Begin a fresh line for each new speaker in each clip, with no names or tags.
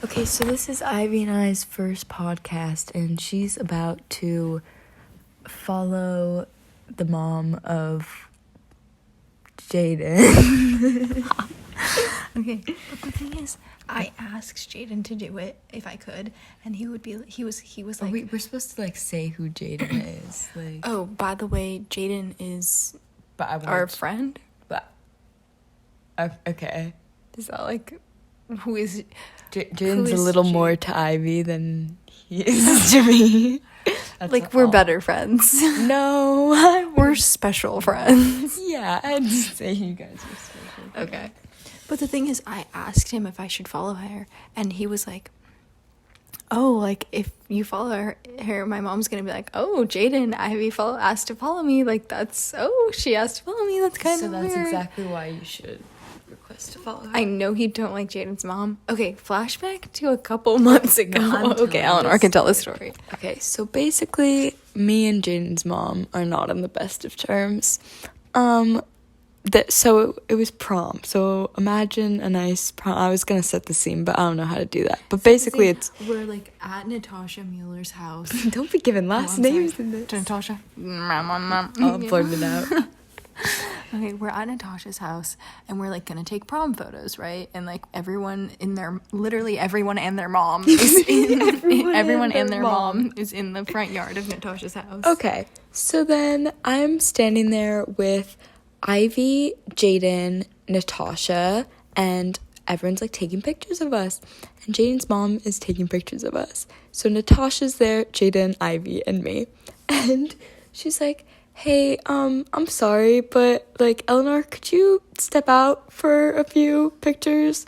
Okay, so this is Ivy and I's first podcast, and she's about to follow the mom of Jaden.
Okay, but the thing is, I asked Jaden to do it if I could, and he was like,
we're supposed to like say who Jaden is. Like,
oh, by the way, Jaden is
but I
our friend.
But okay,
Is that like who is?
Jaden's a little more to Ivy than he is to me.
Like we're better friends.
No,
We're special friends.
Yeah, I'd say you guys are special.
Okay. But the thing is, I asked him if I should follow her, and he was like, oh, like, if you follow her, my mom's gonna be like, oh, Jaden, Ivy asked to follow me, like, she asked to follow me, that's kind of weird.
So that's exactly why you should request to follow her.
I know he don't like Jaden's mom. Okay, flashback to a couple months ago. Okay, Eleanor can tell the story.
Okay, so basically, me and Jaden's mom are not on the best of terms. So it was prom. So imagine a nice prom. I was gonna set the scene, but I don't know how to do that. But basically,
we're like at Natasha Mueller's house.
Don't be giving last names in this.
Natasha.
I'll blurt it out.
Okay, we're at Natasha's house, and we're like gonna take prom photos, right? And like everyone and their mom is everyone and their mom is in the front yard of Natasha's house.
Okay, so then I'm standing there with Ivy, Jaden, Natasha, and everyone's like taking pictures of us. And Jaden's mom is taking pictures of us. So Natasha's there, Jaden, Ivy, and me. And she's like, hey, I'm sorry, but like, Eleanor, could you step out for a few pictures?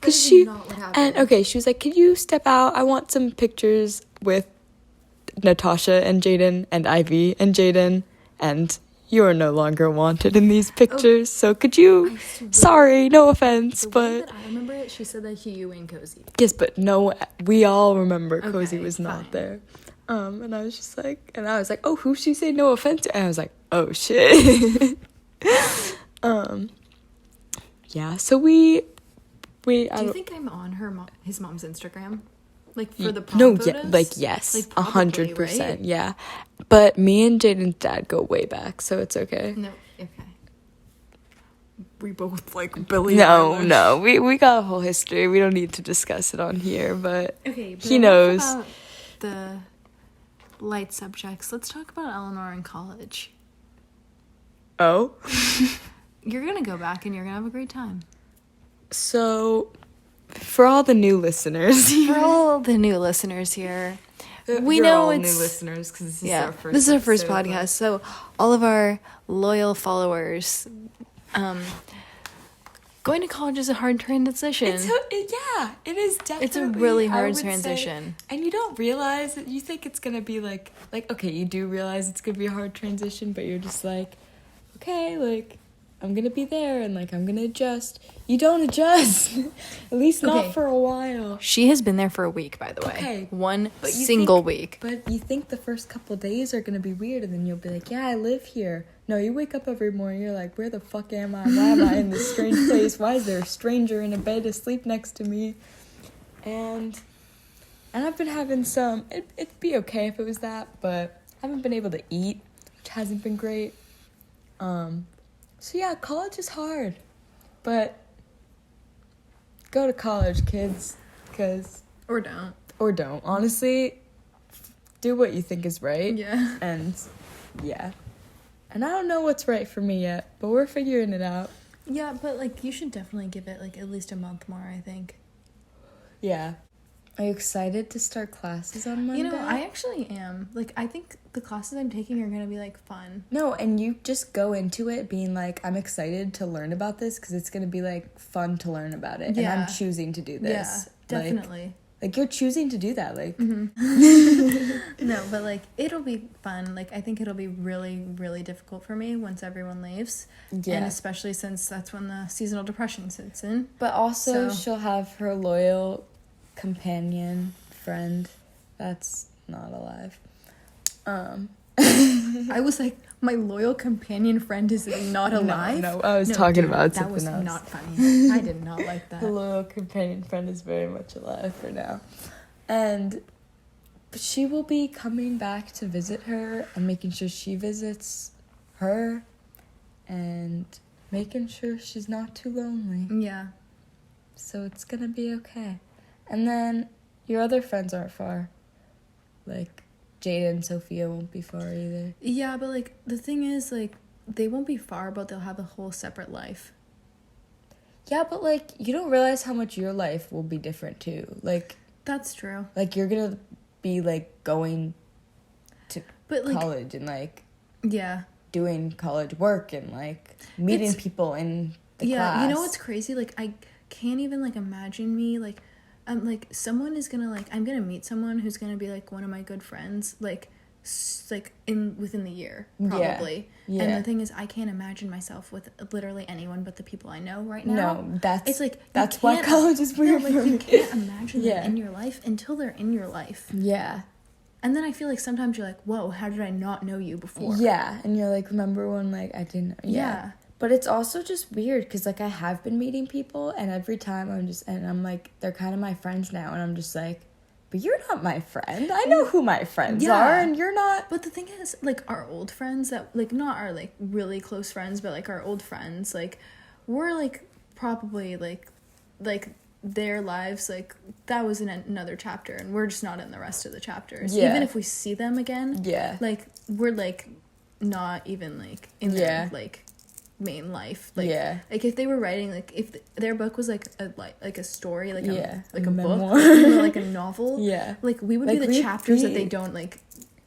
She was like, could you step out? I want some pictures with Natasha and Jaden and Ivy and Jaden, and you are no longer wanted in these pictures, so could you, sorry, no offense, but...
I remember it, she said that you and Cozy.
Yes, but no, we all remember Cozy was not there. And I was just like, oh, who'd she say no offense to? And I was like, oh, shit. Yeah, so we...
Do you think I'm on his mom's Instagram? Like, for the prom photos?
Yeah, like, yes,
like, probably,
100%,
right?
yeah. But me and Jaden's dad go way back, so it's okay.
No, okay. We both, like, Billy
No, we got a whole history. We don't need to discuss it on here, but, he knows.
About the light subjects. Let's talk about Eleanor in college.
Oh?
You're gonna go back and you're gonna have a great time.
So, for all the new listeners here.
We know it's
new listeners because this
is our first podcast. So all of our loyal followers, going to college is a hard transition.
It is definitely.
It's a really hard transition,
and you don't realize it. You think it's gonna be like okay, you do realize it's gonna be a hard transition, but you're just like, okay, like I'm gonna be there and like I'm gonna adjust. You don't adjust. At least not for a while.
She has been there for a week, by the way.
Okay.
One single week.
But you think the first couple of days are gonna be weird, and then you'll be like, yeah, I live here. No, you wake up every morning, you're like, where the fuck am I? Why am I in this strange place? Why is there a stranger in a bed asleep next to me? And I've been having some, it'd be okay if it was that, but I haven't been able to eat, which hasn't been great. So yeah, college is hard, but go to college, kids,
or don't.
Honestly, do what you think is right.
Yeah.
And yeah. And I don't know what's right for me yet, but we're figuring it out.
Yeah, but like you should definitely give it like at least a month more, I think.
Yeah. Are you excited to start classes on Monday?
You know, I actually am. Like, I think the classes I'm taking are going to be, like, fun.
No, and you just go into it being like, I'm excied to learn about this because it's going to be, like, fun to learn about it.
Yeah.
And I'm choosing to do this.
Yeah, definitely.
Like you're choosing to do that, like.
Mm-hmm. No, but, like, it'll be fun. Like, I think it'll be really, really difficult for me once everyone leaves. Yeah. And especially since that's when the seasonal depression sits in.
But also, she'll have her loyal companion, friend, that's not alive.
I was like, my loyal companion friend is not alive.
No, I was talking about
that was
something else.
not funny. I did not like that.
The loyal companion friend is very much alive for now. And she will be coming back to visit her and making sure she visits her and making sure she's not too lonely.
Yeah.
So it's gonna be okay. And then your other friends aren't far. Like, Jaden and Sophia won't be far either.
Yeah, but, like, the thing is, like, they won't be far, but they'll have a whole separate life.
Yeah, but, like, you don't realize how much your life will be different, too. Like...
That's true.
Like, you're gonna be, like, going to college and, like...
Yeah.
Doing college work and, like, meeting people in the class.
Yeah, you know what's crazy? Like, I can't even, like, imagine me, like... someone is gonna, like, I'm gonna meet someone who's gonna be, like, one of my good friends, like, within the year, probably.
Yeah.
And the thing is, I can't imagine myself with literally anyone but the people I know right now.
No, that's...
It's, like...
That's why college is weird for me.
You can't imagine them in your life until they're in your life.
Yeah.
And then I feel like sometimes you're like, whoa, how did I not know you before?
Yeah, and you're like, remember when, like, I didn't... Yeah. But it's also just weird because, like, I have been meeting people, and every time I'm like, they're kind of my friends now, and I'm just like, but you're not my friend. I know who my friends are, and you're not.
But the thing is, like, our old friends that, like, not our, like, really close friends, but, like, our old friends, like, we're, like, probably, like, their lives, like, that was in another chapter, and we're just not in the rest of the chapters.
Yeah.
Even if we see them again, like, we're, like, not even, like, in their, like... main life, like like if they were writing, like if their book was like a story, like a
memoir.
book, you know, like a novel, like we would
like
be the chapters that they don't, like,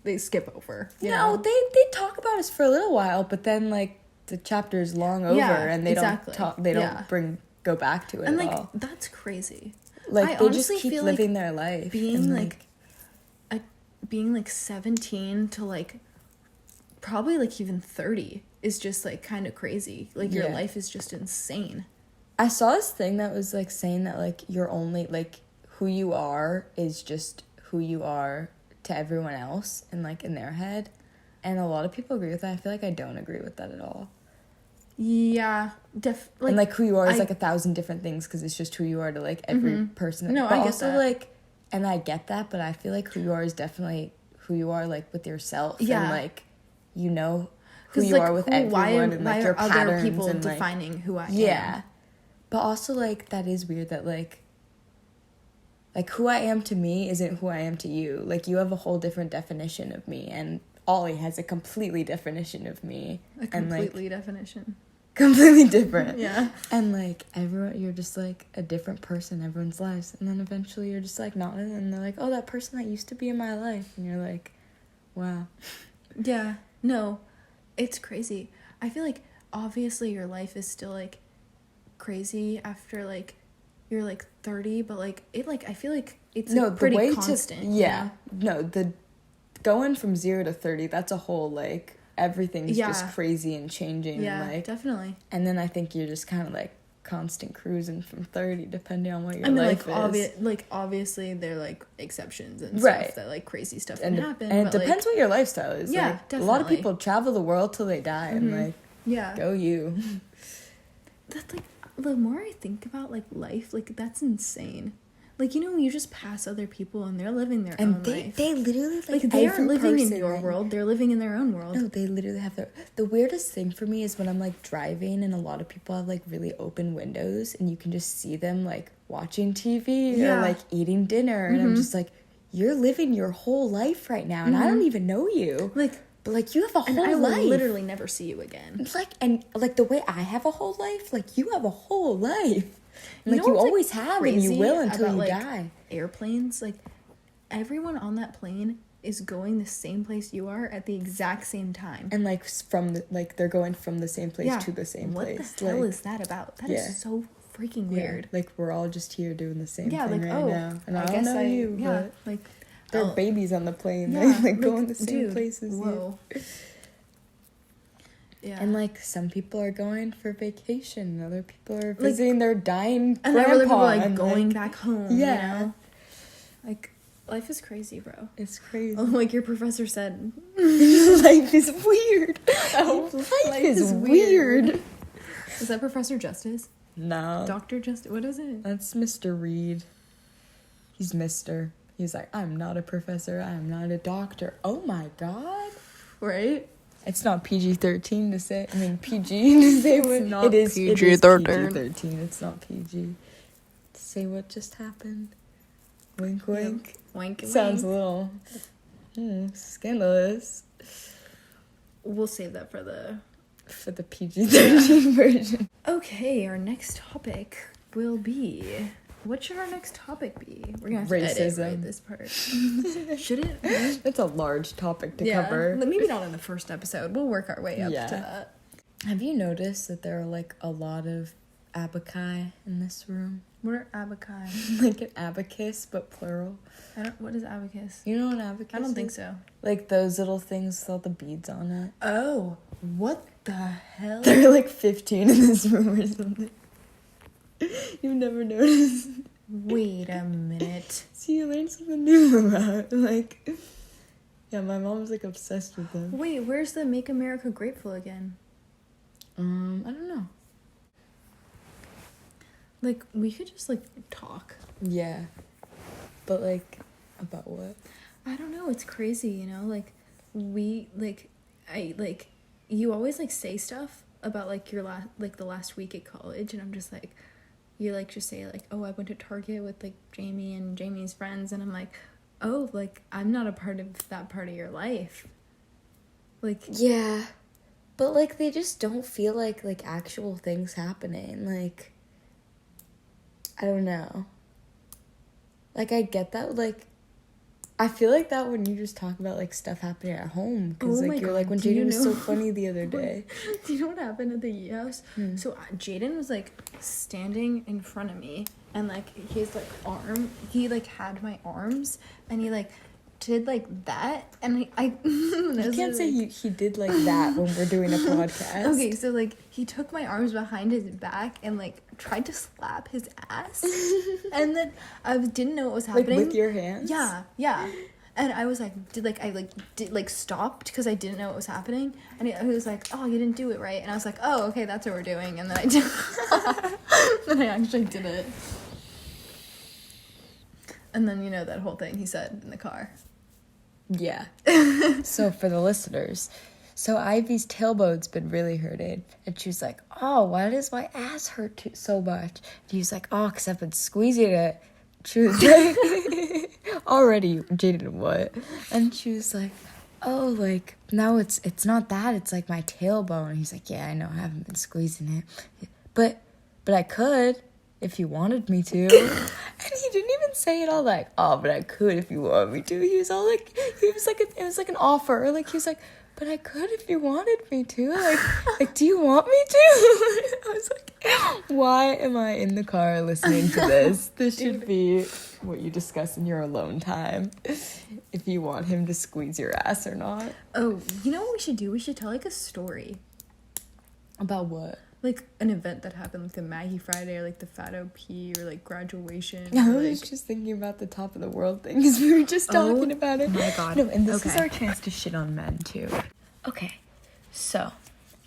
they skip over.
No, they talk about us for a little while, but then, like, the chapter's long over, and they don't go back to it
and
at
like
all.
that's crazy.
Like, they just keep living their life,
being being like 17 to, like, probably, like, even 30 is just, like, kind of crazy. Like, your life is just insane.
I saw this thing that was, like, saying that, like, you're only, like, who you are is just who you are to everyone else, and, like, in their head. And a lot of people agree with that. I feel like I don't agree with that at all.
Yeah,
and, like, who you are is, like, 1,000 different things, because it's just who you are to, like, every person.
No,
but
I get
also,
that.
like, and I get that, but I feel like who you are is definitely who you are, like, with yourself.
Yeah.
And, like, you know who you
like,
are with everyone, and, like, your patterns.
Why are other people
and, like,
defining who I am?
Yeah. But also, like, that is weird that, like, who I am to me isn't who I am to you. Like, you have a whole different definition of me, and Ollie has a completely definition of me.
Definition.
Completely different.
Yeah.
And, like, everyone, you're just, like, a different person in everyone's lives. And then eventually you're just, like, not in, and they're like, oh, that person that used to be in my life. And you're like, wow.
Yeah. No, it's crazy. I feel like, obviously, your life is still, like, crazy after, like, you're, like, 30, but, like, it, like, I feel like it's, like, pretty constant.
No, the going from 0 to 30, that's a whole, like, everything's just crazy and changing.
Yeah,
and, like,
definitely.
And then I think you're just kind of, like, constant cruising from 30, depending on what your life is.
Obviously, there are, like, exceptions and
right.
stuff that, like, crazy stuff can happen.
And it depends what your lifestyle is.
Yeah,
like,
definitely.
A lot of people travel the world till they die, and, like, go you.
That's, like, the more I think about, like, life, like, that's insane. Like, you know, you just pass other people and they're living their own life.
They literally, like
they aren't living in your world. They're living in their own world.
No, they literally have their... The weirdest thing for me is when I'm, like, driving and a lot of people have, like, really open windows and you can just see them, like, watching TV or, like, eating dinner. And I'm just like, you're living your whole life right now and I don't even know you.
Like...
But, like, you have a whole life.
And I will literally never see you again.
Like, and, like, the way I have a whole life, like, you have a whole life. And, like, you always have and you will until you die.
Airplanes, like, everyone on that plane is going the same place you are at the exact same time.
And, like, they're going from the same place to the same place.
What the hell is that about? That is so freaking weird.
Like, we're all just here doing the same thing
like,
right now. And I don't know you, but...
like...
There are babies on the plane. Yeah, they, like, going the same places.
Whoa. Yeah.
And, like, some people are going for vacation. Other people are visiting their dying
and
grandpa.
Other people are, like, going back home, you know? Like, Life is crazy, bro.
It's crazy.
Oh, like your professor said.
Life is weird.
Oh,
life is weird.
Is that Professor Justice?
No.
Dr. Justice? What is it?
That's Mr. Reed. He's Mr. He's like, I'm not a professor. I'm not a doctor. Oh my God.
Right?
It's not PG-13 to say. I mean, PG to say what.
Not
It is
PG-13.
PG-13. It's not PG. To say what just happened. Wink, wink.
Yep. Wink,
Sounds
wink.
a little scandalous.
We'll save that for the
PG-13 version.
Okay, our next topic will be... What should our next topic be? We're gonna have to
Racism.
edit this part. Should it?
It's a large topic to cover.
Maybe not in the first episode. We'll work our way up to that.
Have you noticed that there are like a lot of abaci in this room?
What are abaci?
Like an abacus, but plural.
What is abacus?
You know what an abacus
I don't think
is?
so.
Like those little things with all the beads on it.
Oh, what the hell?
There are like 15 in this room or something. You've never noticed.
Wait a minute.
See, you learned something new about like... Yeah, my mom's like obsessed with them.
Wait, where's the Make America Grateful again?
I don't know.
Like, we could just, like, talk.
Yeah. But like, about what?
I don't know, it's crazy, you know? Like, you always, like, say stuff about, like, the last week at college, and I'm just like... You, like, just say, like, oh, I went to Target with, like, Jamie and Jamie's friends, and I'm like, oh, like, I'm not a part of that part of your life. Like...
Yeah. But, like, they just don't feel like actual things happening. Like, I don't know. Like, I get that, like... I feel like that when you just talk about, like, stuff happening at home. Because, like, you're like, when Jaden was so funny the other day.
Do you know what happened at the Yee house? So, Jaden was, like, standing in front of me. And, like, his, like, he, like, had my arms. And he, like, did, like, that. And I
you can't say he did, like, that when we're doing a podcast.
Okay, so, like, he took my arms behind his back and, like, tried to slap his ass. And then I didn't know what was happening.
Like, with your hands?
Yeah. And I was like, stopped because I didn't know what was happening. And he was like, oh, you didn't do it right. And I was like, oh, okay, that's what we're doing. And then I did. Then I actually did it. And then, you know, that whole thing he said in the car.
Yeah. So for the listeners, so Ivy's tailbone's been really hurting, and she was like, oh, why does my ass hurt so much? And he was like, oh, because I've been squeezing it. She was like, already, Jaden, what? And she was like, oh, like, no, it's not that, it's like my tailbone. And he's like, yeah, I know, I haven't been squeezing it. But I could. If you wanted me to. And he didn't even say it all like, oh, but I could if you want me to. He was all like, it was like an offer. Like, he was like, but I could if you wanted me to. Like, do you want me to? I was like, why am I in the car listening to this? This should be what you discuss in your alone time. If you want him to squeeze your ass or not.
Oh, you know what we should do? We should tell, like, a story.
About what?
Like, an event that happened, like the Maggie Friday, or like the Fat OP, or like graduation.
I
or,
was just thinking about the top of the world thing because we were just talking about it.
Oh my God.
No, and this is
Okay.
our chance to shit on men too. Okay, so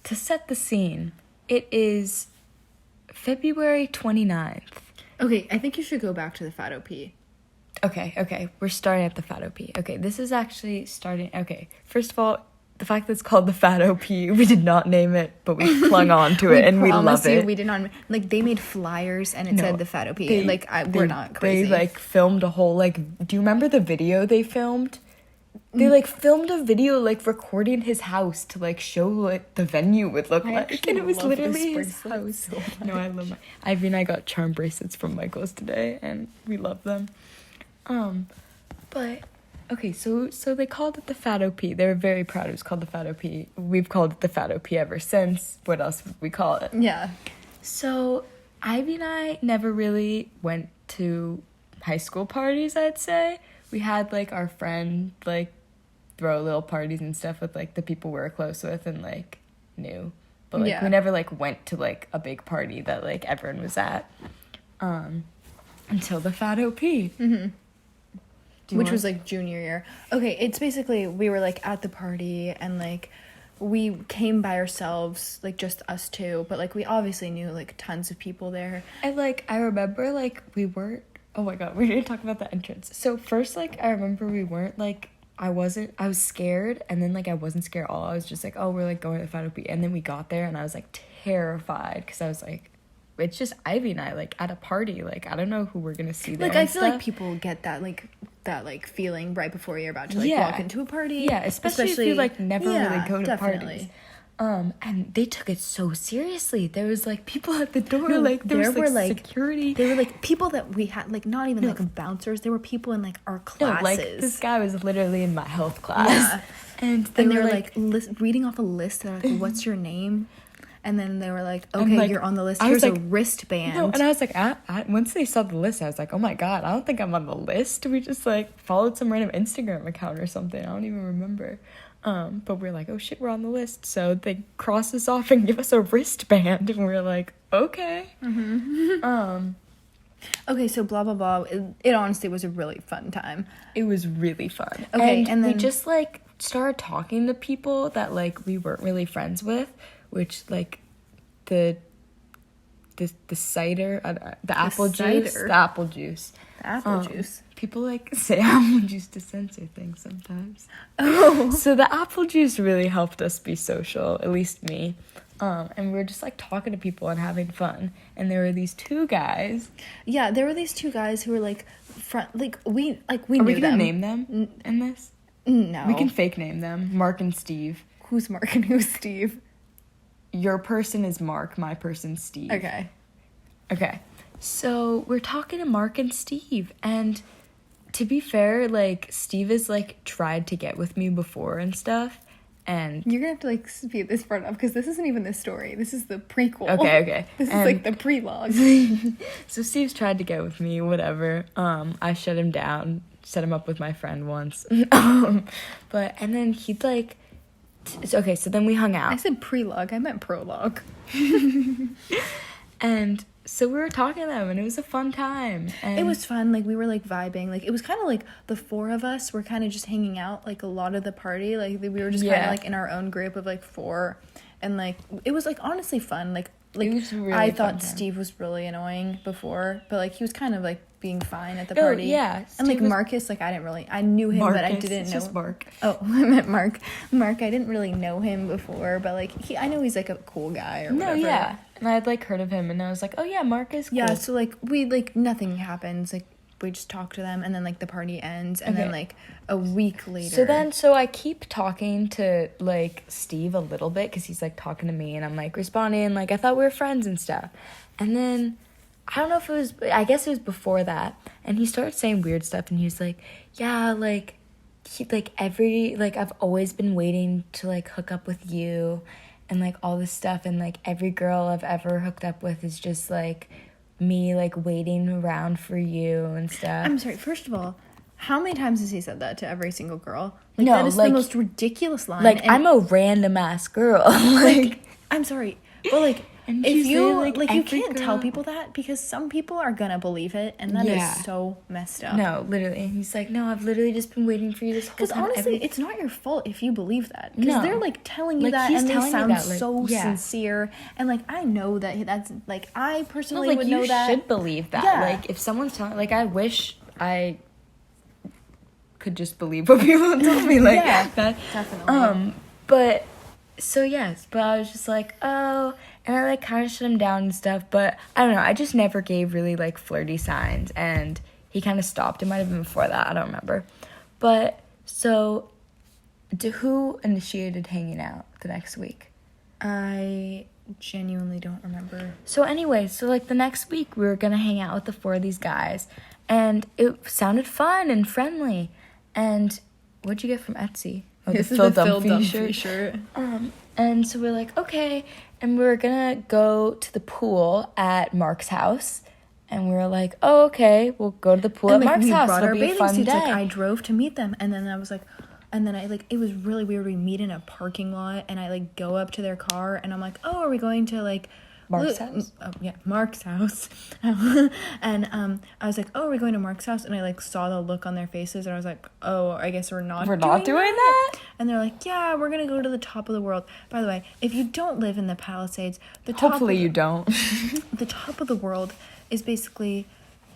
to set the scene, it is February 29th.
Okay, I think you should go back to the Fat OP.
Okay, we're starting at the Fat OP. Okay, this is actually starting... Okay, first of all, the fact that it's called the Fat OP, we did not name it, but we clung on to it, and we love it.
We did not... Like, they made flyers, and it said the Fat OP. We're not crazy.
They, like, filmed a whole, like... Do you remember the video they filmed? They, like, filmed a video, like, recording his house to, like, show what the venue would look like. And it was literally his house. So no, I love my... Ivy and I got charm bracelets from Michael's today, and we love them. But... Okay, so they called it the Fat OP. They were very proud it was called the Fat OP. We've called it the Fat OP ever since. What else would we call it?
Yeah.
So, Ivy and I never really went to high school parties, I'd say. We had, like, our friend, like, throw little parties and stuff with, like, the people we were close with and, like, knew. But, like, we never, like, went to, like, a big party that, like, everyone was at. Until the Fat OP.
Mm-hmm. which was like junior year. Okay, it's basically we were like at the party and like we came by ourselves, like just us two, but like we obviously knew like tons of people there.
And like I remember like we weren't, oh my god, we didn't talk about the entrance. So first like I remember we weren't like, I was scared, and then like I wasn't scared at all. I was just like, oh, we're like going to the Final Beat, and then we got there and I was like terrified because I was like, it's just Ivy and I like at a party, like I don't know who we're gonna see there.
Like I feel like people get that feeling right before you're about to like walk into a party.
Yeah, especially if you like never really go to
definitely.
parties. And they took it so seriously. There was like people at the door,
No,
like there
were
was
like
security.
They were like people that we had, like not even like bouncers. There were people in like our classes.
No, like this guy was literally in my health class.
Yeah.
And
they were like reading off a list. They're like, "What's your name?" And then they were like, "Okay,
like,
you're on the list. Here's a wristband."
No, and I was like, once they saw the list, I was like, oh my god, I don't think I'm on the list. We just like followed some random Instagram account or something. I don't even remember. But we're like, oh shit, we're on the list. So they cross us off and give us a wristband, and we're like, okay.
Mm-hmm. Okay, so blah blah blah. It honestly was a really fun time.
It was really fun.
Okay, and then
we just like started talking to people that like we weren't really friends with, which like the cider, the apple juice. People like say apple juice to censor things sometimes.
Oh.
So the apple juice really helped us be social, at least me. And we were just like talking to people and having fun. And there were these two guys.
Yeah, there were these two guys who were like we knew them.
Are we gonna name them in this?
No.
We can fake name them. Mark and Steve.
Who's Mark and who's Steve?
Your person is Mark, my person's Steve. Okay. So we're talking to Mark and Steve, and to be fair, like Steve has like tried to get with me before and stuff, and
you're gonna have to like speed this part up because this isn't even the story. This is the prequel.
Okay.
This is like the prologue.
So Steve's tried to get with me, whatever. I shut him down, set him up with my friend once. And then he'd like. Okay, so then we hung out.
I said prelogue. I meant prologue.
And so we were talking to them, and it was a fun time. And
it was fun. Like, we were, like, vibing. Like, it was kind of like the four of us were kind of just hanging out, like, a lot of the party. Like, we were just kind of, like, in our own group of, like, four. And, like, it was, like, honestly fun. Like
it was really
I
fun
thought
time.
Steve was really annoing before. But, like, he was kind of, like, being fine at the party.
Yeah.
And, like, Marcus, like, I knew him, but I didn't know.
Just Mark.
Oh, I meant Mark. Mark, I didn't really know him before, but, like, I know he's, like, a cool guy or whatever.
No, yeah. And I had, like, heard of him, and I was like, oh, yeah, Mark is cool.
Yeah, so, like, we, like, nothing happens. Like, we just talk to them, and then, like, the party ends, and then, like, a week later.
So I keep talking to, like, Steve a little bit, because he's, like, talking to me, and I'm, like, responding, like, I thought we were friends and stuff. And then, I don't know if it was, I guess it was before that, and he started saying weird stuff, and he was like, yeah, like, I've always been waiting to, like, hook up with you, and, like, all this stuff, and, like, every girl I've ever hooked up with is just, like, me, like, waiting around for you and stuff.
I'm sorry, first of all, how many times has he said that to every single girl? Like,
No,
that is
like,
the most ridiculous line.
Like,
and,
I'm a random-ass girl.
like, I'm sorry, but, like,
and
if you,
say,
like you
every
can't tell
girl-
people that, because some people are gonna believe it, and that is so messed up.
No, literally. And he's like, no, I've literally just been waiting for you this whole
Because
time.
honestly, it's not your fault if you believe that. Because
No.
they're, like, telling you
Like,
that,
he's
and they
telling me
sound
that, like,
so
yeah.
sincere. And, like, I know that that's, like, I personally
like,
would
you
know that.
should believe that.
Yeah.
Like, if someone's telling, like, I wish I could just believe what people told me. Like,
Yeah,
that.
definitely.
But, so yes, but I was just like, oh, and I, like, kind of shut him down and stuff, but I don't know, I just never gave really, like, flirty signs, and he kind of stopped. It might have been before that, I don't remember. But, so, who initiated hanging out the next week?
I genuinely don't remember.
So anyway, so, like, the next week, we were gonna hang out with the four of these guys, and it sounded fun and friendly, and what'd you get from Etsy? Oh,
This
the
is
Phil
the Phil
Dunphy
Dunphy shirt.
And so we're like, okay. And we were gonna go to the pool at Mark's house. And we were like, oh, okay, we'll go to the pool
And,
at
like,
Mark's
we
house.
brought
It'll
our
be a
bathing
fun
suits.
day.
Like, I drove to meet them, and then I was like, and then I, like, it was really weird. We meet in a parking lot, and I, like, go up to their car, and I'm like, oh, are we going to, like,
Mark's house?
Oh, yeah, Mark's house. And I was like, oh, we're going to Mark's house. And I, like, saw the look on their faces. And I was like, oh, I guess we're not doing that. And they're like, yeah, we're going to go to the top of the world. By the way, if you don't live in the Palisades,
hopefully you don't.
The top of the world is basically...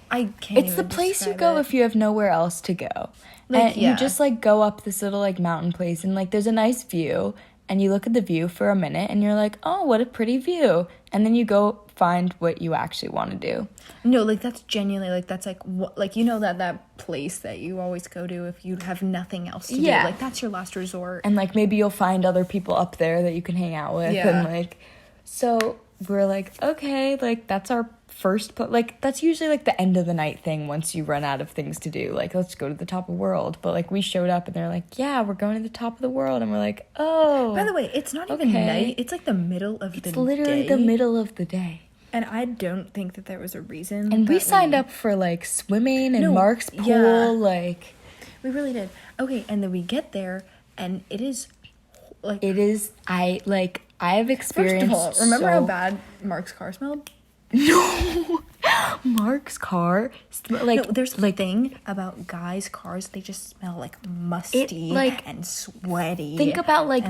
I can't
It's the place you go if you have nowhere else to go.
Like,
and you just, like, go up this little, like, mountain place, and, like, there's a nice view, and you look at the view for a minute, and you're like, oh, what a pretty view. And then you go find what you actually want to do.
No, like, that's genuinely, like, that's, like, like, you know that place that you always go to if you have nothing else to do. Like, that's your last resort.
And, like, maybe you'll find other people up there that you can hang out with.
Yeah.
And, like, so we're like, okay, like, that's our first, like, that's usually, like, the end of the night thing once you run out of things to do. Like, let's go to the top of the world. But, like, we showed up and they're like, yeah, we're going to the top of the world. And we're like, oh.
By the way, it's not even night. It's, like, the middle of the day.
It's literally the middle of the day.
And I don't think that there was a reason.
And we signed up for, like, swimming and Mark's pool.
Yeah.
Like,
we really did. Okay, and then we get there and it is, like...
I have experienced...
First of all, remember how bad Mark's car smelled?
No, Mark's car, like,
no, there's a thing about guys' cars, they just smell like musty and sweaty.
Think about like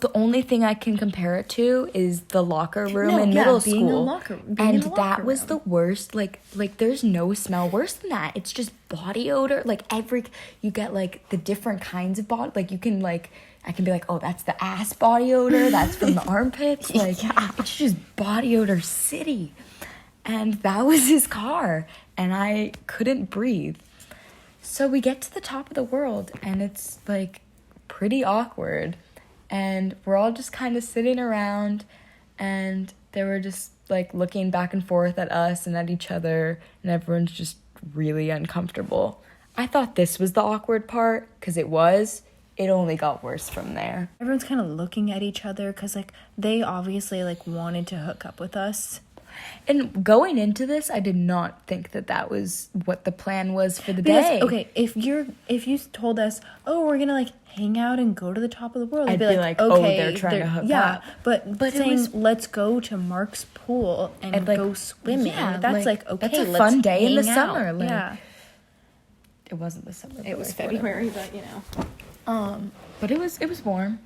the only thing I can compare it to is the locker room in middle school, and that was the worst. Like there's no smell worse than that. It's just body odor. Like you get like the different kinds of body. Like you can like. I can be like, oh, that's the ass body odor. That's from the armpits. Like, it's just body odor city. And that was his car. And I couldn't breathe. So we get to the top of the world. And it's, like, pretty awkward. And we're all just kind of sitting around. And they were just, like, looking back and forth at us and at each other. And everyone's just really uncomfortable. I thought this was the awkward part. Because it was. It only got worse from there.
Everyone's kind of looking at each other because, like, they obviously, like, wanted to hook up with us.
And going into this, I did not think that was what the plan was for the day.
Okay, if you told us, oh, we're gonna, like, hang out and go to the top of the world,
I'd be like, okay, oh, they're trying to hook up.
Yeah, but saying, let's go to Mark's pool and like, go swimming, that's, like, okay,
that's a fun day in the summer.
Like, yeah.
It wasn't the summer.
It was February, but, you know.
But it was warm.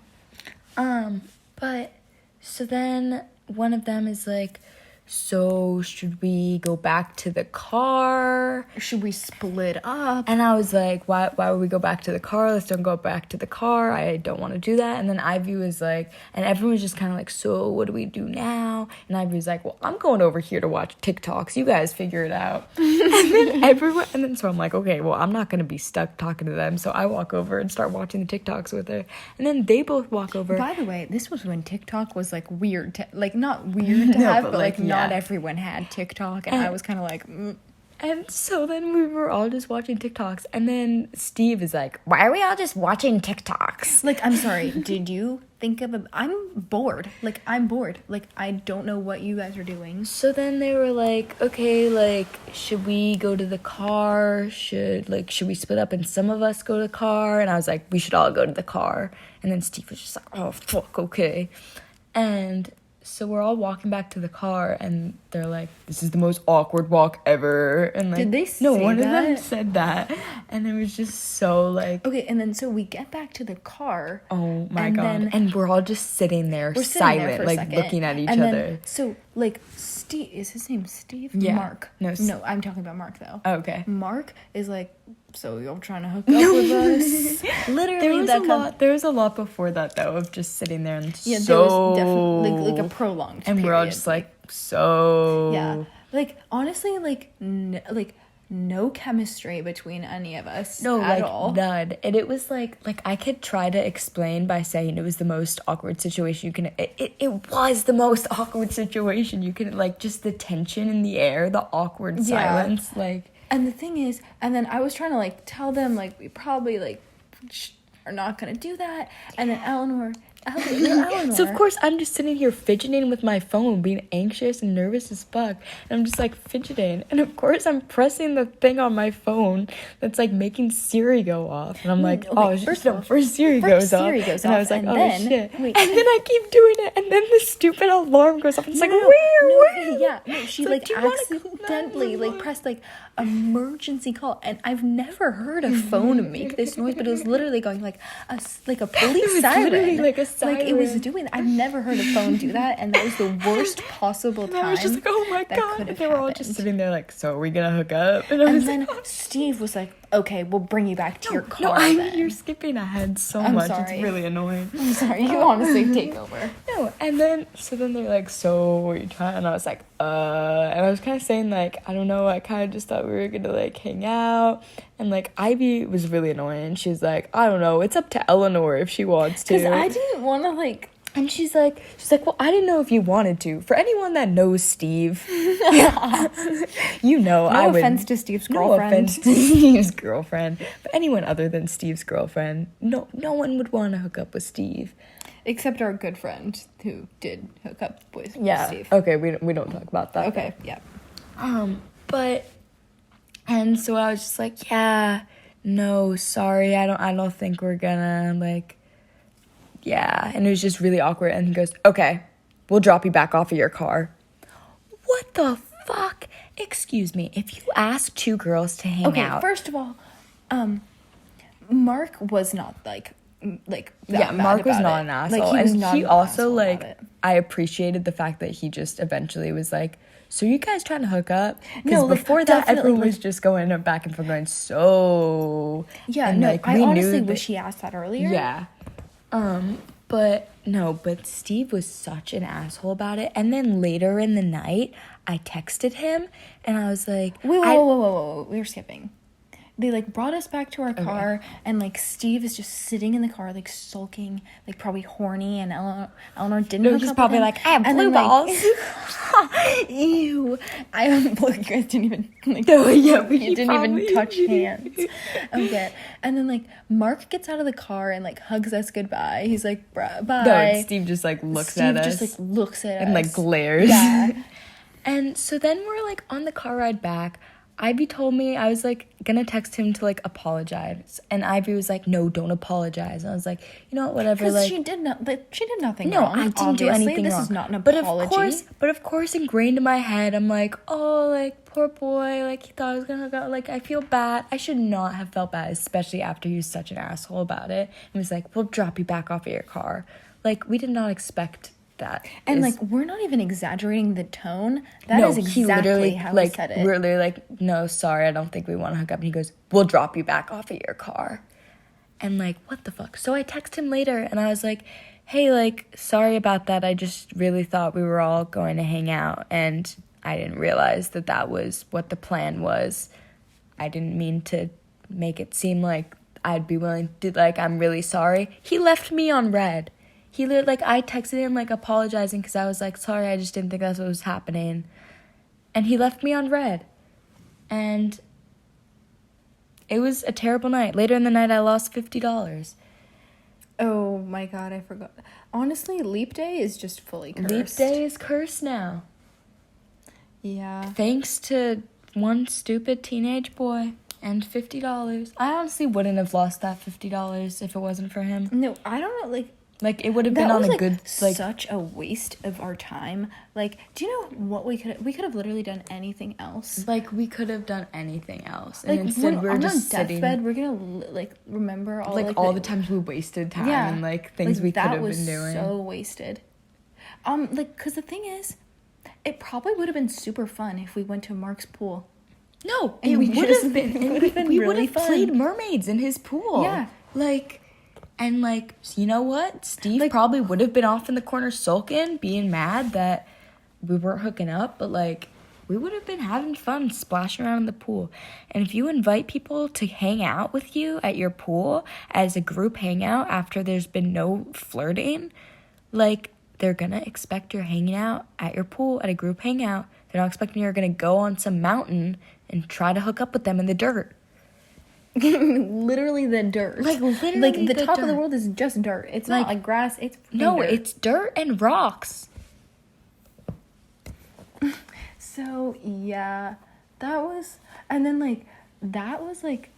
But so then one of them is like, so should we go back to the car?
Should we split up?
And I was like, why would we go back to the car? Let's don't go back to the car. I don't want to do that. And then Ivy was like, and everyone was just kind of like, so what do we do now? And Ivy was like, well, I'm going over here to watch TikToks. You guys figure it out. and then so I'm like, okay, well, I'm not going to be stuck talking to them. So I walk over and start watching the TikToks with her. And then they both walk over.
By the way, this was when TikTok was like weird, like not weird to have, but like not everyone had TikTok, and I was kind of like,
And so then we were all just watching TikToks, and then Steve is like, why are we all just watching TikToks?
Like, I'm sorry, did you think of I'm bored. Like, I'm bored. Like, I don't know what you guys are doing.
So then they were like, okay, like, should we go to the car? Should we split up and some of us go to the car? And I was like, we should all go to the car. And then Steve was just like, oh, fuck, okay. And so we're all walking back to the car, and they're like, this is the most awkward walk ever. And like,
did they say
no, one
that?
of them said that. And it was just so like,
okay, and then so we get back to the car.
Oh my God. And we're all just sitting there silent, like looking at each other.
So like Steve, is his name Steve?
Yeah.
Mark. No, I'm talking about Mark though.
Oh, okay.
Mark is like, so you're trying to hook up with us? Literally,
there was a lot before that though of just sitting there and
there was definitely like a prolonged.
And
period.
we're all just like so.
Yeah, like honestly, like no chemistry between any of us.
No,
at
like
all.
None. And it was like I could try to explain by saying it was the most awkward situation you can. It was the most awkward situation you can, like, just the tension in the air, the awkward silence, like.
And the thing is, and then I was trying to like tell them like we probably like are not gonna do that, and then Eleanor Eleanor.
So, of course, I'm just sitting here fidgeting with my phone, being anxious and nervous as fuck. And I'm just, like, fidgeting. And, of course, I'm pressing the thing on my phone that's, like, making Siri go off. And I'm like, first Siri goes off. And I was like, shit.
Wait,
and then I keep doing it. And then the stupid alarm goes off. And it's like, where?
Yeah, no, she, like accidentally, like, pressed, like, emergency call. And I've never heard a phone make this noise, but it was literally going, like a police siren.
Like a siren.
Like, it was doing that. I've never heard a phone do that, and that was the worst possible time.
And I was just like, oh my God. And they were all just sitting there like, so are we gonna hook up?
And then Steve was like, okay, we'll bring you back to your car.
You're skipping ahead so much.
Sorry.
It's really annoying.
I'm sorry. You honestly take over.
No, and then they're like, so what are you trying? And I was like, and I was kind of saying like, I don't know, I kind of just thought we were gonna like hang out. And like Ivy was really annoying. She's like, I don't know, it's up to Eleanor if she wants to.
Because I didn't want to like.
And she's like, well, I didn't know if you wanted to. For anyone that knows Steve, you know,
no offense to Steve's girlfriend.
No offense to Steve's girlfriend. But anyone other than Steve's girlfriend, no one would want to hook up with Steve.
Except our good friend who did hook up with Steve.
Okay, we don't talk about that.
Okay, yeah.
And so I was just like, yeah, no, sorry, I don't think we're gonna like. Yeah, and it was just really awkward. And he goes, okay, we'll drop you back off of your car. What the fuck? Excuse me, if you ask two girls to hang out.
Okay, first of all, Mark was not like
Mark was not an asshole.
Like,
he also like, I appreciated the fact that he just eventually was like, so you guys trying to hook up? Because before that, everyone was just going back and forth going, so.
Yeah,
and,
no,
like,
I honestly wish he asked that earlier.
Yeah. But Steve was such an asshole about it. And then later in the night, I texted him and I was like,
whoa, we're skipping. They like brought us back to our car, and like Steve is just sitting in the car like sulking, like probably horny, and Eleanor didn't hook up
he's
with
probably
him.
like, I have blue balls.
Ew. You guys didn't even like.
Oh yeah,
you didn't even touch hands. Okay, and then like Mark gets out of the car and like hugs us goodbye. He's like, bye.
No, and Steve just like looks at us.
Steve just like looks at us
and like glares.
Yeah.
And so then we're like on the car ride back. Ivy told me, I was like gonna text him to like apologize, and Ivy was like, no, don't apologize. And I was like, you know what, whatever. Like,
she did nothing
no,
wrong.
I didn't do anything
this
wrong.
This is not an apology.
But of course ingrained in my head, I'm like, oh, like poor boy, like he thought I was gonna hook up. Like I feel bad. I should not have felt bad, especially after he was such an asshole about it. And was like, we'll drop you back off of your car. Like we did not expect that.
And like we're not even exaggerating the tone. That is exactly how he said it.
We're literally like, no, sorry, I don't think we want to hook up. And he goes, we'll drop you back off of your car. And like, what the fuck? So I text him later and I was like, hey, like, sorry about that. I just really thought we were all going to hang out, and I didn't realize that was what the plan was. I didn't mean to make it seem like I'd be willing to, like, I'm really sorry. He left me on red. He like, I texted him, like, apologizing because I was like, sorry, I just didn't think that's what was happening. And he left me on red. And it was a terrible night. Later in the night, I lost $50.
Oh, my God, I forgot. Honestly, Leap Day is just fully cursed.
Leap Day is cursed now.
Yeah.
Thanks to one stupid teenage boy and $50. I honestly wouldn't have lost that $50 if it wasn't for him.
No, I don't know,
like it would have been on a good, like,
such a waste of our time. Like, do you know what we could have literally done anything else?
Like, we could have done anything else,
like,
and instead we're just sitting.
Deathbed, we're gonna like remember all
all the times we wasted time and like things we could have been doing.
So wasted. Like, cause the thing is, it probably would have been super fun if we went to Mark's pool.
No,
and
it would have been. We would have played mermaids in his pool.
Yeah,
like. And, like, you know what? Steve probably would have been off in the corner sulking, being mad that we weren't hooking up. But, like, we would have been having fun splashing around in the pool. And if you invite people to hang out with you at your pool as a group hangout after there's been no flirting, like, they're going to expect you're hanging out at your pool at a group hangout. They're not expecting you're going to go on some mountain and try to hook up with them in the dirt.
Literally the dirt.
Like, literally
like the
the
top of the
dirt.
world is just dirt. It's not like grass. It's
No,
dirt.
it's dirt and rocks.
So yeah, that was, and then like that was like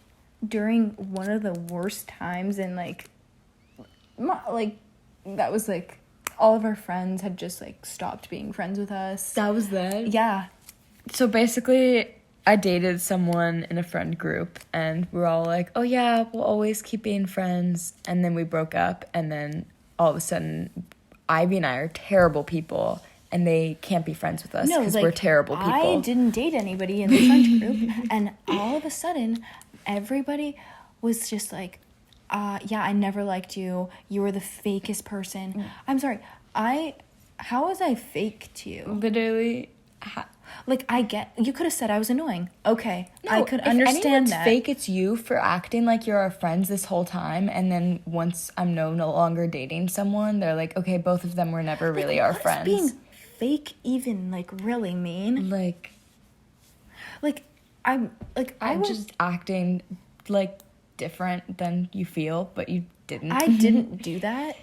during one of the worst times, and like that was like all of our friends had just like stopped being friends with us.
That was that?
Yeah.
So basically, I dated someone in a friend group, and we were all like, oh yeah, we'll always keep being friends. And then we broke up, and then all of a sudden, Ivy and I are terrible people, and they can't be friends with us because we're terrible people.
I didn't date anybody in the friend group, and all of a sudden, everybody was just like, yeah, I never liked you. You were the fakest person. I'm sorry. How was I fake to you?
Literally.
Like, you could have said I was annoying. Okay,
No,
I could
if
understand
anyone's
that.
fake, it's you for acting like you're our friends this whole time, and then once I'm no longer dating someone, they're like, okay, both of them were never really our
What
friends.
does being fake even like really mean?
Like
I'm
just acting like different than you feel, but you didn't.
I didn't do that.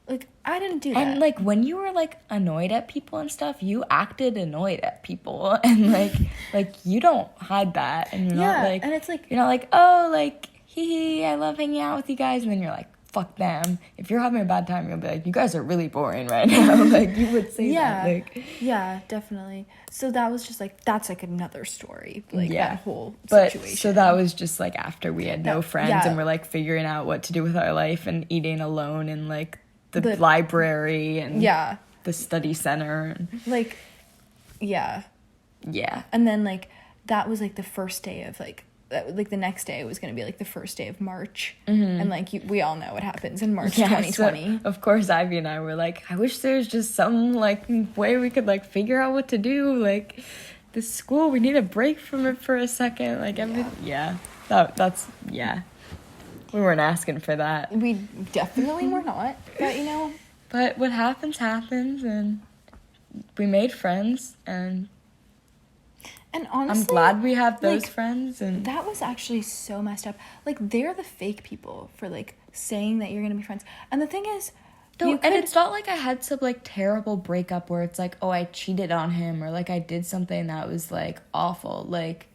Like, I didn't do that.
And like when you were like annoyed at people and stuff, you acted annoyed at people, and like you don't hide that, and you're not like,
and it's like,
you're not like, oh, like hee, I love hanging out with you guys, and then you're like, fuck them. If you're having a bad time, you'll be like, you guys are really boring right now. Like, you would say that. Like,
yeah, definitely. So that was just like, that's like another story, like that whole
but
situation.
so that was just like after we had no friends,
yeah.
and we're like figuring out what to do with our life, and eating alone in like the library and the study center, and
like, yeah. And then like that was like the first day of like the next day was going to be like the first day of March, and like we all know what happens in March 2020.
So, of course, Ivy and I were like, I wish there was just some like way we could like figure out what to do. Like this school, we need a break from it for a second. Like that's we weren't asking for that.
We definitely were not, but you know.
But what happens, and we made friends, and
honestly,
I'm glad we have those friends. And
that was actually so messed up. Like, they're the fake people for like saying that you're gonna be friends. And the thing is,
and it's not like I had some like terrible breakup where it's like, oh, I cheated on him, or like I did something that was like awful. Like,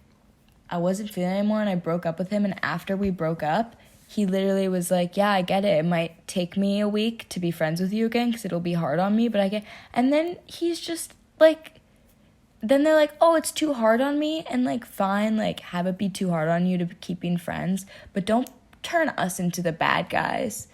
I wasn't feeling anymore, and I broke up with him. And after we broke up, he literally was like, yeah, I get it. It might take me a week to be friends with you again because it'll be hard on me, but I get. And then he's just like, then they're like, oh, it's too hard on me, and like, fine, like, have it be too hard on you to keep being friends, but don't turn us into the bad guys,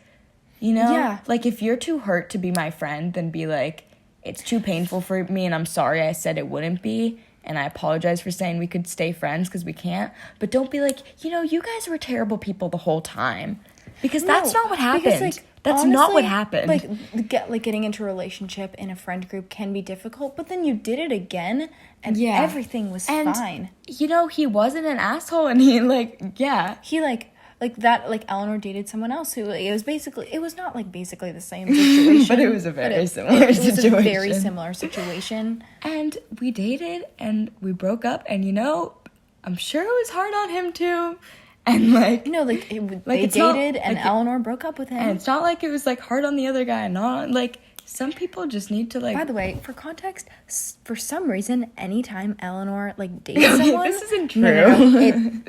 you know?
Yeah.
Like, if you're too hurt to be my friend, then be like, it's too painful for me, and I'm sorry I said it wouldn't be, and I apologize for saying we could stay friends because we can't, but don't be like, you know, you guys were terrible people the whole time, because that's not what happened.
Because, like,
that's
honestly,
not what happened.
Like, getting into a relationship in a friend group can be difficult, but then you did it again, and everything was fine.
You know, he wasn't an asshole, and he
He Eleanor dated someone else who it was not like basically the same situation,
but it was a very similar situation.
It was a very similar situation.
And we dated, and we broke up, and you know, I'm sure it was hard on him too. And like,
you know, like they dated, and Eleanor broke up with him.
And it's not like it was like hard on the other guy. Not like, some people just need to like.
By the way, for context, for some reason, anytime Eleanor like dates someone,
this isn't true.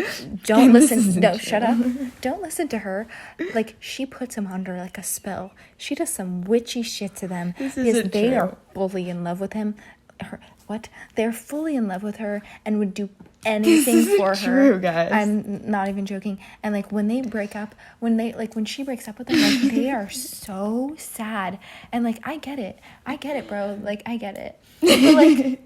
Don't listen. No, shut up. Don't listen to her. Like, she puts him under like a spell. She does some witchy shit to them because they are fully in love with him. They're fully in love with her and would do anything for her.
True, guys.
I'm not even joking. And like when they break up, when she breaks up with them, like they are so sad. And like I get it, bro. Like I get it.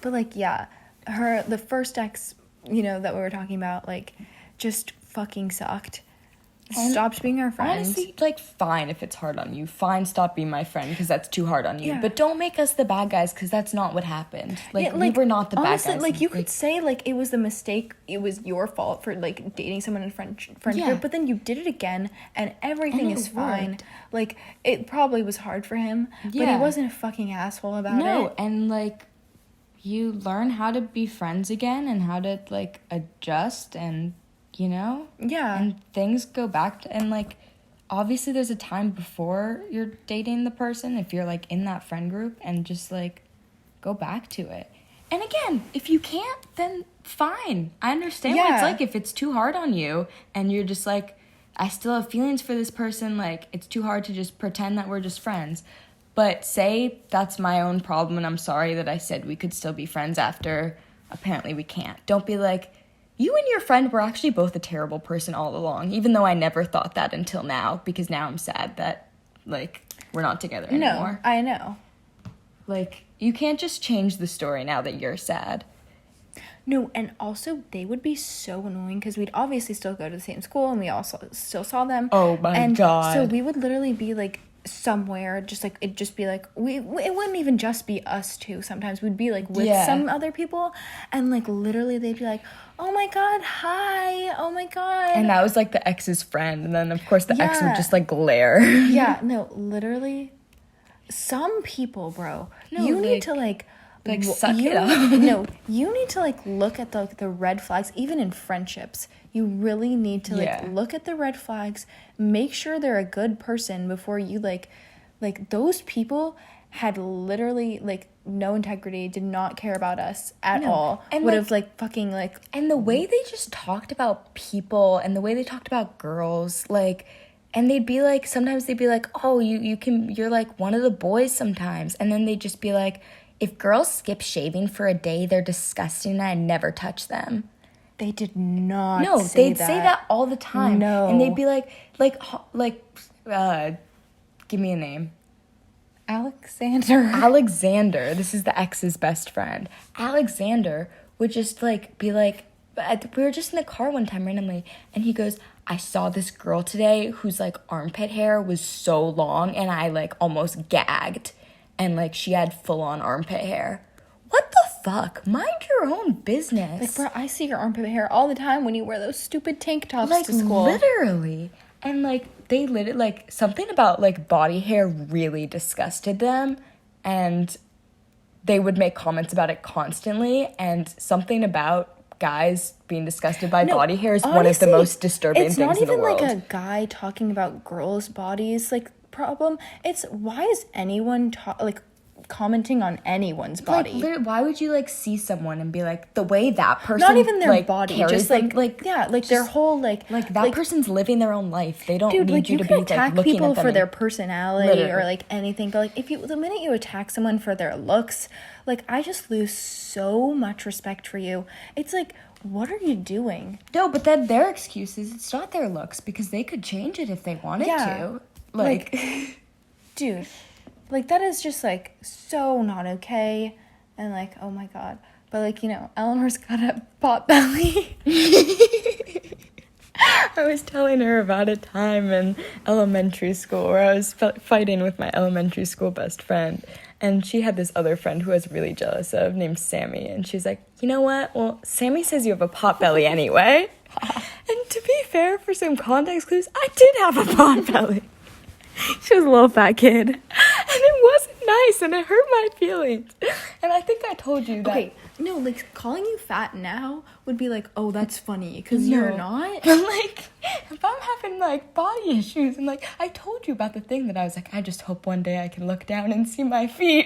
But like yeah, the first ex, you know, that we were talking about, like just fucking sucked. Stopped being our friends.
Honestly, like, fine if it's hard on you. Fine, stop being my friend because that's too hard on you. Yeah. But don't make us the bad guys because that's not what happened. Like, we were not the
honestly,
bad guys.
Like, you could say, like, it was the mistake. It was your fault for, like, dating someone in friend group. But then you did it again and everything is fine. Worked. Like, it probably was hard for him. Yeah. But he wasn't a fucking asshole about it.
No, and, like, you learn how to be friends again and how to, like, adjust and you know?
Yeah.
And things go back to, and, like, obviously there's a time before you're dating the person, if you're, like, in that friend group, and just, like, go back to it. And again, if you can't, then fine. I understand what it's like if it's too hard on you, and you're just, like, I still have feelings for this person, like, it's too hard to just pretend that we're just friends. But say that's my own problem, and I'm sorry that I said we could still be friends after apparently we can't. Don't be like, you and your friend were actually both a terrible person all along, even though I never thought that until now, because now I'm sad that, like, we're not together anymore.
No, I know.
Like, you can't just change the story now that you're sad.
No, and also they would be so annoying because we'd obviously still go to the same school and we also still saw them.
Oh my God.
So we would literally be like somewhere, just like it'd just be like it wouldn't even just be us two. Sometimes we'd be like with some other people, and like literally they'd be like, "Oh my God, hi! Oh my God!"
And that was like the ex's friend, and then of course the ex would just like glare.
Yeah, no, literally, some people, bro, you need to like
suck it up.
No, you need to like look at the red flags, even in friendships. You really need to like look at the red flags, make sure they're a good person before you like those people had literally like no integrity, did not care about us at all, and would have like fucking like.
And the way they just talked about people and the way they talked about girls, like, and they'd be like, sometimes they'd be like, oh, you're like one of the boys sometimes, and then they'd just be like, if girls skip shaving for a day, they're disgusting and I never touch them.
They did not.
No, they'd say that all the time.
No,
and they'd be like, give me a name. Alexander. This is the ex's best friend. Alexander would just like be like, we were just in the car one time randomly, and he goes, I saw this girl today whose like armpit hair was so long, and I like almost gagged, and like she had full on armpit hair. What the fuck? Mind your own business.
Like, bro, I see your armpit hair all the time when you wear those stupid tank tops to school.
Literally. And, like, they literally, like, something about, like, body hair really disgusted them. And they would make comments about it constantly. And something about guys being disgusted by body hair is honestly, one of the most disturbing things in the world.
It's not even, like, a guy talking about girls' bodies, like, problem. It's, why is anyone, commenting on anyone's body?
Like, why would you like see someone and be like, the way that person,
not even their
like,
body,
carries
just like their whole like
that person's living their own life. They don't need
like,
you to be
attack
like looking
people
at them
for their personality
literally.
Or like anything, but like if you the minute you attack someone for their looks, like I just lose so much respect for you. It's like, what are you doing?
No, but then their excuse is it's not their looks because they could change it if they wanted to. Like
dude. Like, that is just, like, so not okay. And, like, oh, my God. But, like, you know, Eleanor's got a pot belly.
I was telling her about a time in elementary school where I was fighting with my elementary school best friend. And she had this other friend who I was really jealous of named Sammy. And she's like, you know what? Well, Sammy says you have a pot belly anyway. And to be fair, for some context clues, I did have a pot belly. She was a little fat kid. And it wasn't nice, and it hurt my feelings. And I think I told you that.
Okay, no, like, calling you fat now would be like, oh, that's funny, because you're not.
But, like, if I'm having, like, body issues, and, like, I told you about the thing that I was like, I just hope one day I can look down and see my feet.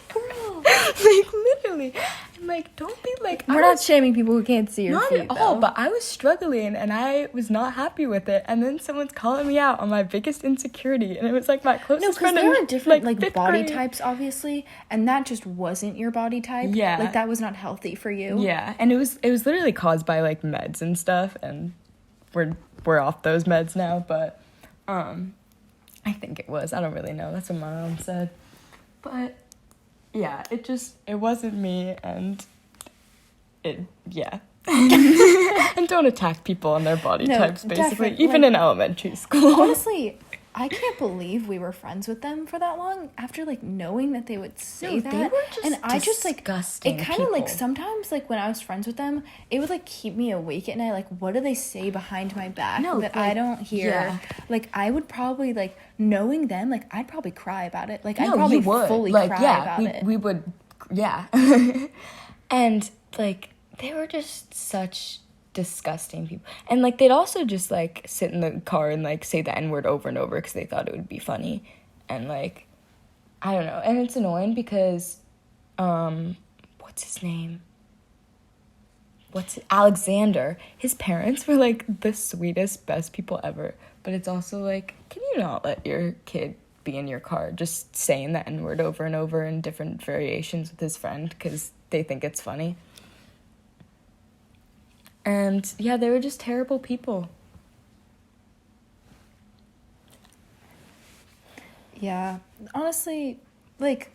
Girl. Like, literally. And, like, don't be, like...
We're not shaming people who can't see your feet,
not at all, but I was struggling, and I was not happy with it, and then someone's calling me out on my biggest insecurity, and it was, like, my closest friend.
No, because there are different,
like
body
grade.
types, obviously, and that just wasn't your body type.
Yeah.
Like, that was not healthy for you.
Yeah, and it was literally caused by, like, meds and stuff, and we're off those meds now, but, I think it was. I don't really know. That's what my mom said. But... yeah, it wasn't me, and and don't attack people on their body types, basically, even in elementary school.
Honestly, I can't believe we were friends with them for that long after, like, knowing that they would say that.
They were just
and I just, like,
disgusting
it kind of, like,
people.
sometimes, like, when I was friends with them, it would, like, keep me awake at night. Like, what do they say behind my back that like, I don't hear? Yeah. Like, I would probably, like, knowing them, like, I'd probably cry about it. Like, I'd probably fully cry about it.
We would, yeah. And, like, they were just such disgusting people. And, like, they'd also just, like, sit in the car and, like, say the N-word over and over because they thought it would be funny. And, like, I don't know. And it's annoying because, what's his name? Alexander. His parents were, like, the sweetest, best people ever. But it's also, like, can you not let your kid be in your car just saying the N-word over and over in different variations with his friend because they think it's funny? And, yeah, they were just terrible people.
Yeah. Honestly, like,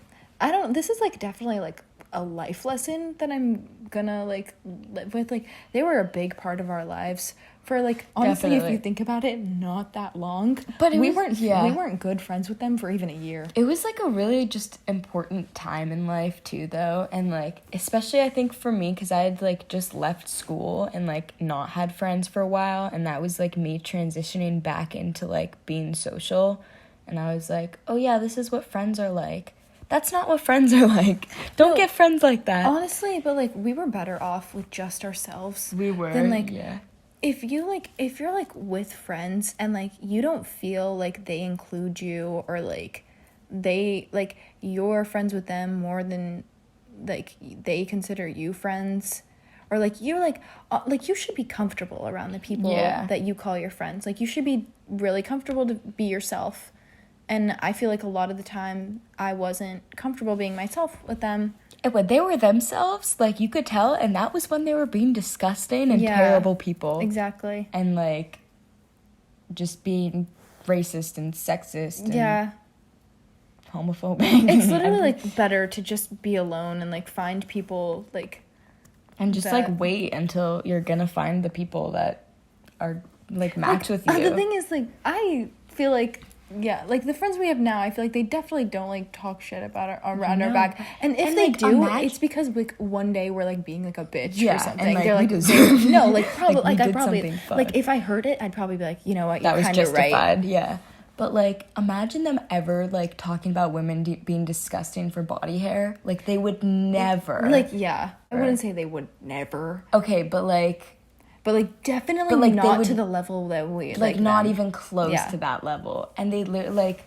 this is, like, definitely, like, a life lesson that I'm gonna, like, live with. Like, they were a big part of our lives for, like, honestly,
Definitely.
if you think about it, not that long.
But
we
we
weren't good friends with them for even a year.
It was, like, a really just important time in life, too, though. And, like, especially, I think, for me, because I had, like, just left school and, like, not had friends for a while. And that was, like, me transitioning back into, like, being social. And I was like, oh, yeah, this is what friends are like. That's not what friends are like. Don't get friends like that.
Honestly, but, like, we were better off with just ourselves.
We were,
than, like,
yeah.
If you're, like, with friends and, like, you don't feel like they include you or, like, they, like, you're friends with them more than, like, they consider you friends, or, like, you're, like, you should be comfortable around the people that you call your friends. Like, you should be really comfortable to be yourself. And I feel like a lot of the time I wasn't comfortable being myself with them.
And when they were themselves, like, you could tell, and that was when they were being disgusting and terrible people.
Exactly.
And, like, just being racist and sexist and homophobic.
It's literally, like, better to just be alone and, like, find people, like...
And just, like, wait until you're gonna find the people that are, like, match with you.
The thing is, like, I feel like... Yeah, like, the friends we have now, I feel like they definitely don't, like, talk shit about around our back. And if they, like, do, it's because, like, one day we're, like, being, like, a bitch or something.
And, like,
they're like,
no,
like, probably, like, I'd probably,
like,
if I heard it, I'd probably be like, you know what,
you're kind of
right.
Yeah. But, like, imagine them ever, like, talking about women being disgusting for body hair. Like, they would never.
Like, yeah. I wouldn't say they would never.
Okay, but, like...
But, like, definitely not to the level that we...
Like not even close to that level. And they, like...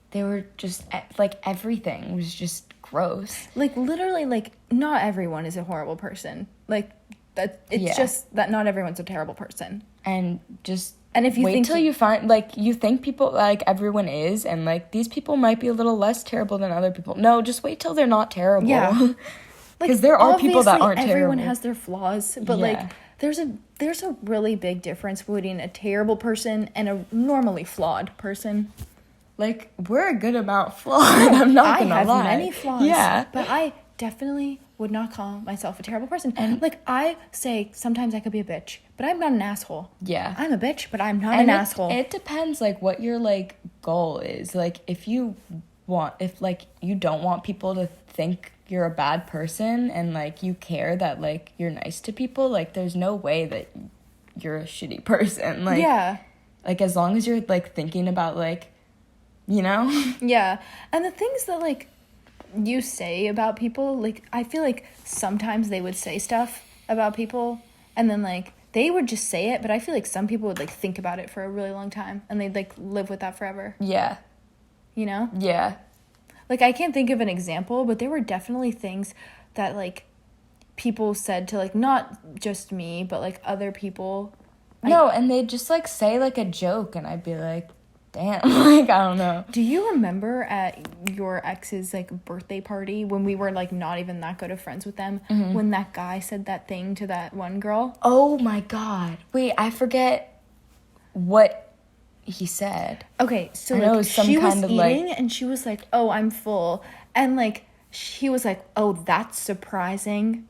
they were just... Like, everything was just gross.
Like, literally, like, not everyone is a horrible person. Like, that it's just that not everyone's a terrible person.
And just...
And if you
wait till you find... Like, you think people... Like, everyone is. And, like, these people might be a little less terrible than other people. No, just wait till they're not terrible.
Yeah.
Because there are people that aren't terrible.
Everyone has their flaws, but like there's a really big difference between a terrible person and a normally flawed person.
Like, we're a good amount flawed. I'm not gonna lie.
I have many flaws.
Yeah,
but I definitely would not call myself a terrible person. And like, I say sometimes I could be a bitch, but I'm not an asshole.
Yeah,
I'm a bitch, but I'm not an asshole.
It depends, like, what your like goal is. Like, if you don't want people to think you're a bad person and like you care that like you're nice to people, like there's no way that you're a shitty person. Like, like as long as you're like thinking about like, you know.
Yeah. And the things that like you say about people, like I feel like sometimes they would say stuff about people and then like they would just say it, but I feel like some people would like think about it for a really long time and they'd like live with that forever.
Yeah.
You know?
Yeah.
Like, I can't think of an example, but there were definitely things that, like, people said to, like, not just me, but, like, other people.
No, and they'd just, like, say, like, a joke, and I'd be like, damn, like, I don't know.
Do you remember at your ex's, like, birthday party when we were, like, not even that good of friends with them, when that guy said that thing to that one girl?
Oh, my God. Wait, I forget what he said.
Okay, so
like,
she was eating and she was like, oh, I'm full, and like he was like, oh, that's surprising.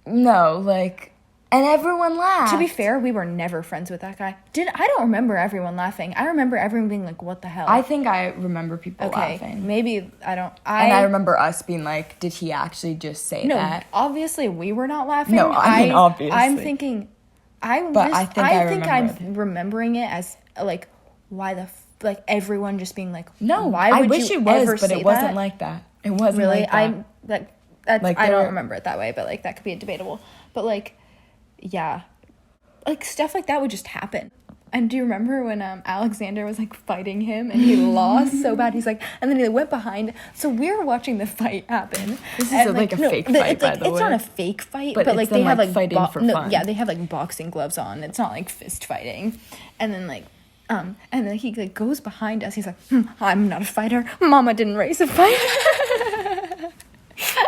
No, like, and everyone laughed.
To be fair, we were never friends with that guy. I don't remember everyone laughing. I remember everyone being like, what the hell?
I think I remember people laughing.
Maybe I don't.
And I remember us being like, did he actually just say that?
No, obviously we were not laughing.
No, I mean, obviously.
I'm thinking, I think I'm remembering it as like, why like everyone just being like,
no,
why would
I wish
you
it was,
ever
but
say
it wasn't
that?
like that. It wasn't
really
like that.
that's
like,
I don't remember it that way, but like that could be debatable. But like yeah, like stuff like that would just happen. And do you remember when Alexander was like fighting him and he lost so bad? He's like, and then he went behind. So we were watching the fight happen.
This is like a fake fight, by the way.
It's not a fake fight,
but
like they have like
fighting for fun.
Yeah, they have like boxing gloves on. It's not like fist fighting. And then like, and then he like goes behind us. He's like, I'm not a fighter. Mama didn't raise a fighter.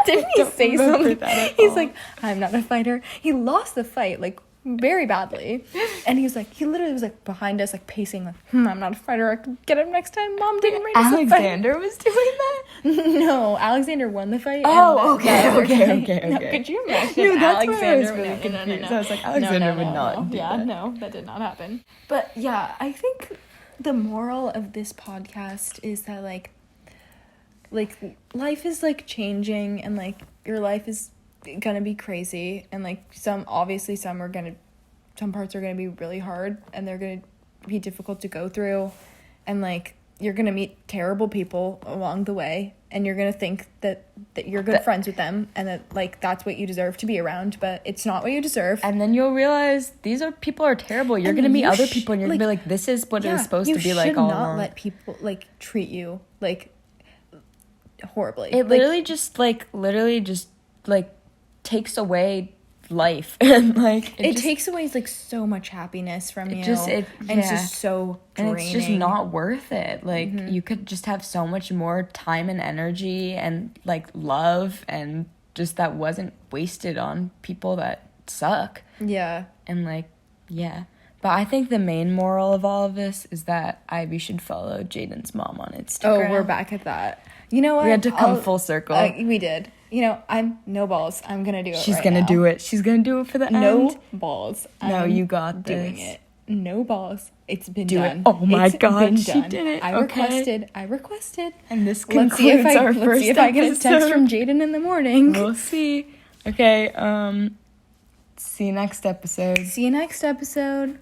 Didn't he say something? He's like, I'm not a fighter. He lost the fight like very badly, and he literally was like behind us, like pacing, like, I'm not a fighter, I can get him next time. Mom didn't raise a fight.
Alexander was doing that?
No, Alexander won the fight.
Okay.
No, could you imagine?
No, that's
Alexander?
why I was really confused. I was like, Alexander would not do that.
No, that did not happen. But yeah, I think the moral of this podcast is that like life is like changing, and like your life is gonna be crazy, and like some parts are gonna be really hard, and they're gonna be difficult to go through, and like you're gonna meet terrible people along the way, and you're gonna think that you're good friends with them, and that like that's what you deserve to be around, but it's not what you deserve.
And then you'll realize people are terrible. You're gonna meet other people, and you're gonna be like, this is what it was supposed to be like all along. You should not
let people like treat you like horribly.
It literally just takes away life, and like
it takes away like so much happiness from you, and it's just so draining.
And it's just not worth it. Like you could just have so much more time and energy and like love, and just that wasn't wasted on people that suck.
Yeah.
And like but I think the main moral of all of this is that Ivy should follow Jaden's mom on Instagram.
Oh, we're back at that. You know what?
We had to come full circle.
We did. You know, I'm no balls. I'm gonna do it.
She's gonna do it. She's gonna do it for the end.
No balls.
No, you got this.
Doing it. No balls. It's been done.
Oh my God, she did it.
I requested.
And this concludes our first episode.
Let's see if I get a text from Jaden in the morning.
We'll see. Okay. See you next episode.